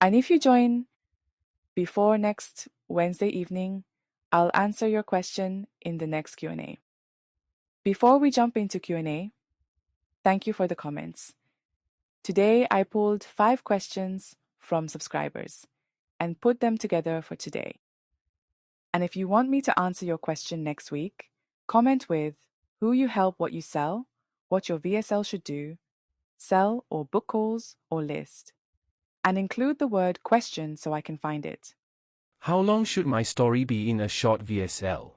And if you join before next Wednesday evening, I'll answer your question in the next Q&A. Before we jump into Q&A, thank you for the comments. Today, I pulled 5 questions from subscribers and put them together for today. And if you want me to answer your question next week, comment with who you help, what you sell, what your VSL should do, sell or book calls or list, and include the word question so I can find it. How long should my story be in a short VSL?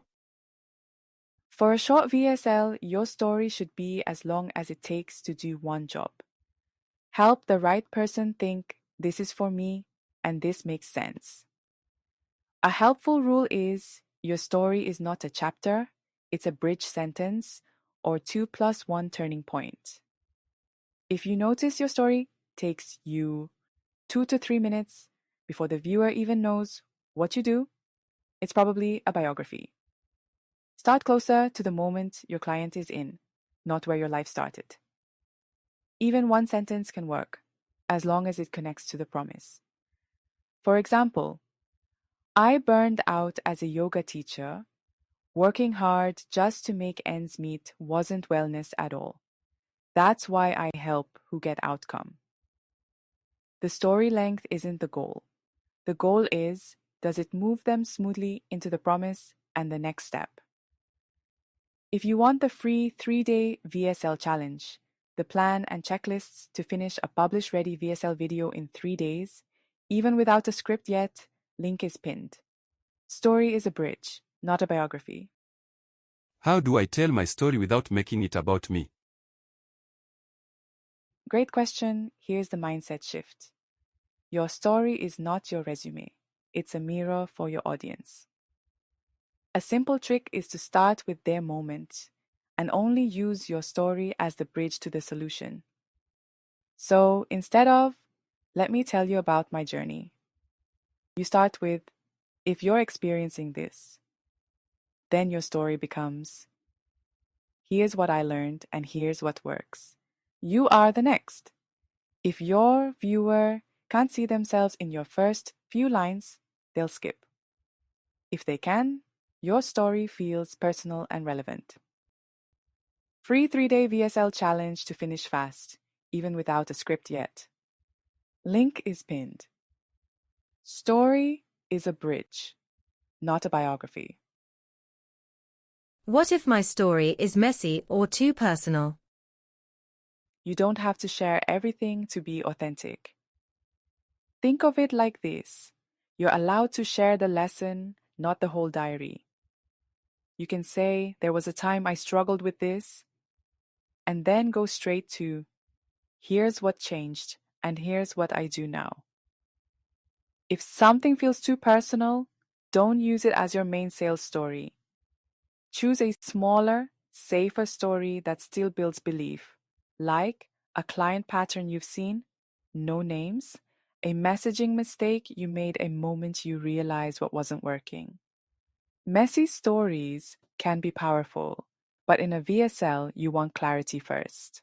For a short VSL, your story should be as long as it takes to do one job. Help the right person think, this is for me and this makes sense. A helpful rule is your story is not a chapter, it's a bridge sentence or 2+1 turning point. If you notice your story takes you 2 to 3 minutes before the viewer even knows what you do, it's probably a biography. Start closer to the moment your client is in, not where your life started. Even one sentence can work, as long as it connects to the promise. For example, I burned out as a yoga teacher. Working hard just to make ends meet wasn't wellness at all. That's why I help who get outcome. The story length isn't the goal. The goal is, does it move them smoothly into the promise and the next step? If you want the free 3-day VSL challenge, the plan and checklists to finish a publish-ready VSL video in 3 days, even without a script yet, link is pinned. Story is a bridge, not a biography. How do I tell my story without making it about me? Great question. Here's the mindset shift. Your story is not your resume. It's a mirror for your audience. A simple trick is to start with their moment and only use your story as the bridge to the solution. So instead of, let me tell you about my journey, you start with, if you're experiencing this, then your story becomes, here's what I learned and here's what works. You are the next. If your viewer can't see themselves in your first few lines, they'll skip. If they can, your story feels personal and relevant. Free 3-day VSL challenge to finish fast, even without a script yet. Link is pinned. Story is a bridge, not a biography. What if my story is messy or too personal? You don't have to share everything to be authentic. Think of it like this. You're allowed to share the lesson, not the whole diary. You can say, there was a time I struggled with this, and then go straight to, here's what changed, and here's what I do now. If something feels too personal, don't use it as your main sales story. Choose a smaller, safer story that still builds belief, like a client pattern you've seen, no names, a messaging mistake you made a moment you realize what wasn't working. Messy stories can be powerful, but in a VSL, you want clarity first.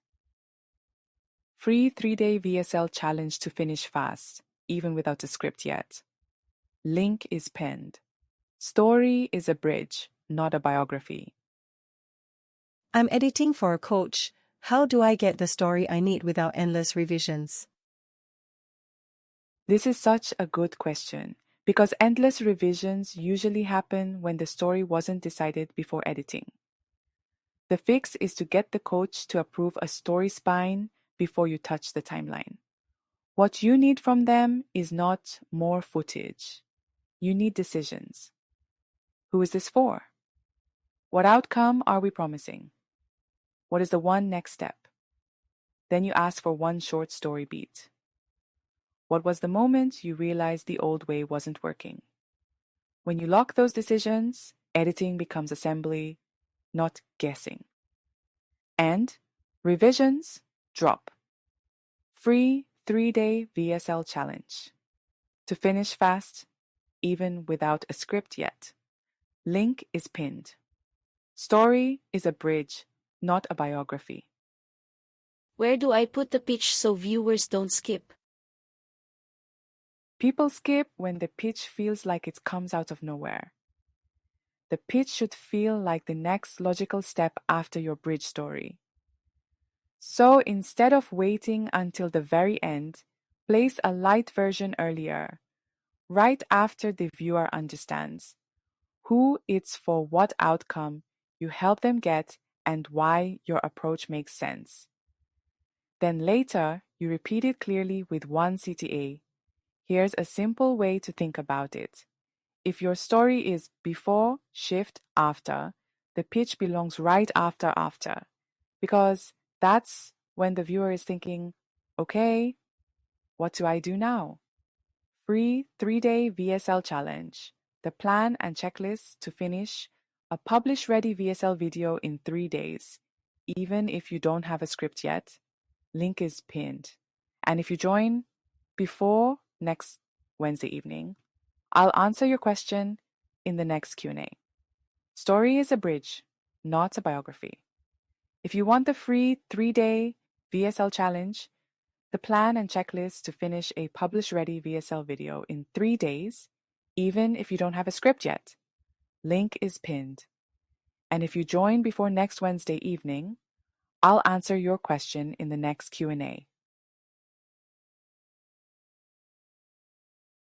Free 3-day VSL challenge to finish fast, even without a script yet. Link is pinned. Story is a bridge, not a biography. I'm editing for a coach. How do I get the story I need without endless revisions? This is such a good question, because endless revisions usually happen when the story wasn't decided before editing. The fix is to get the coach to approve a story spine before you touch the timeline. What you need from them is not more footage. You need decisions. Who is this for? What outcome are we promising? What is the one next step? Then you ask for one short story beat. What was the moment you realized the old way wasn't working? When you lock those decisions, editing becomes assembly, not guessing. And revisions drop. Free 3-day VSL challenge. To finish fast, even without a script yet. Link is pinned. Story is a bridge, not a biography. Where do I put the pitch so viewers don't skip? People skip when the pitch feels like it comes out of nowhere. The pitch should feel like the next logical step after your bridge story. So instead of waiting until the very end, place a light version earlier, right after the viewer understands who it's for, what outcome you help them get, and why your approach makes sense. Then later, you repeat it clearly with one CTA. Here's a simple way to think about it. If your story is before, shift, after, the pitch belongs right after, because that's when the viewer is thinking, okay, what do I do now? Free 3-day VSL challenge. The plan and checklist to finish a publish-ready VSL video in 3 days, even if you don't have a script yet. Link is pinned. And if you join before next Wednesday evening, I'll answer your question in the next Q&A. Story is a bridge, not a biography. If you want the free 3-day VSL challenge, the plan and checklist to finish a publish-ready VSL video in 3 days, even if you don't have a script yet, link is pinned. And if you join before next Wednesday evening, I'll answer your question in the next Q&A.